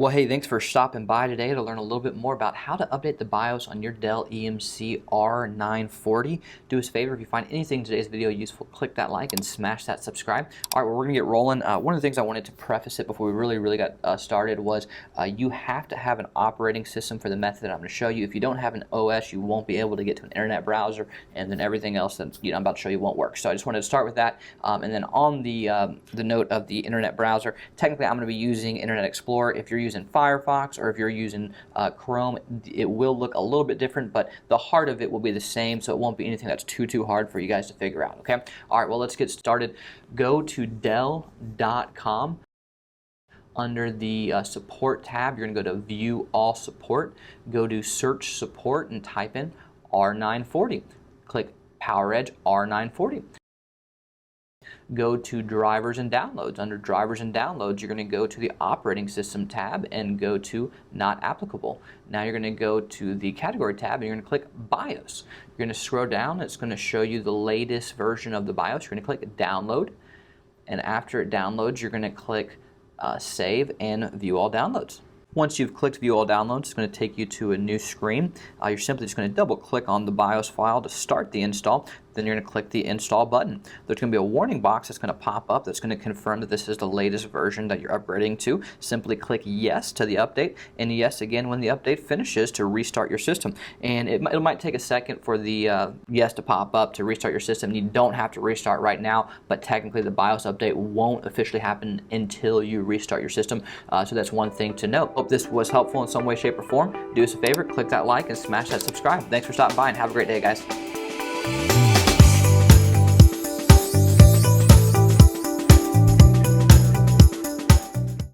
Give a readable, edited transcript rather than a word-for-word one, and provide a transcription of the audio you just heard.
Well, hey, thanks for stopping by today to learn a little bit more about how to update the BIOS on your Dell EMC R940. Do us a favor, if you find anything in today's video useful, click that like and smash that subscribe. All right, well, we're gonna get rolling. One of the things I wanted to preface it before we really got started was you have to have an operating system for the method that I'm gonna show you. If you don't have an OS, you won't be able to get to an internet browser, and then everything else that I'm about to show you won't work. So I just wanted to start with that. And then on the note of the internet browser, technically I'm gonna be using Internet Explorer. If you're using Firefox or if you're using Chrome, it will look a little bit different, but the heart of it will be the same, so it won't be anything that's too hard for you guys to figure out, okay? All right, well, let's get started. Go to Dell.com. Under the support tab, you're going to go to View All Support, go to Search Support and type in R940. Click PowerEdge R940. Go to Drivers and Downloads. Under Drivers and Downloads, you're going to go to the Operating System tab and go to Not Applicable. Now you're going to go to the Category tab and you're going to click BIOS. You're going to scroll down. It's going to show you the latest version of the BIOS. You're going to click Download, and after it downloads, you're going to click Save and View All Downloads. Once you've clicked View All Downloads, it's going to take you to a new screen. You're simply just going to double click on the BIOS file to start the install. Then you're going to click the Install button. There's going to be a warning box that's going to pop up that's going to confirm that this is the latest version that you're upgrading to. Simply click Yes to the update, and yes again when the update finishes to restart your system. And it might take a second for the yes to pop up to restart your system. You don't have to restart right now, but technically the BIOS update won't officially happen until you restart your system. So that's one thing to note. Hope this was helpful in some way, shape, or form. Do us a favor, click that like and smash that subscribe. Thanks for stopping by and have a great day, guys.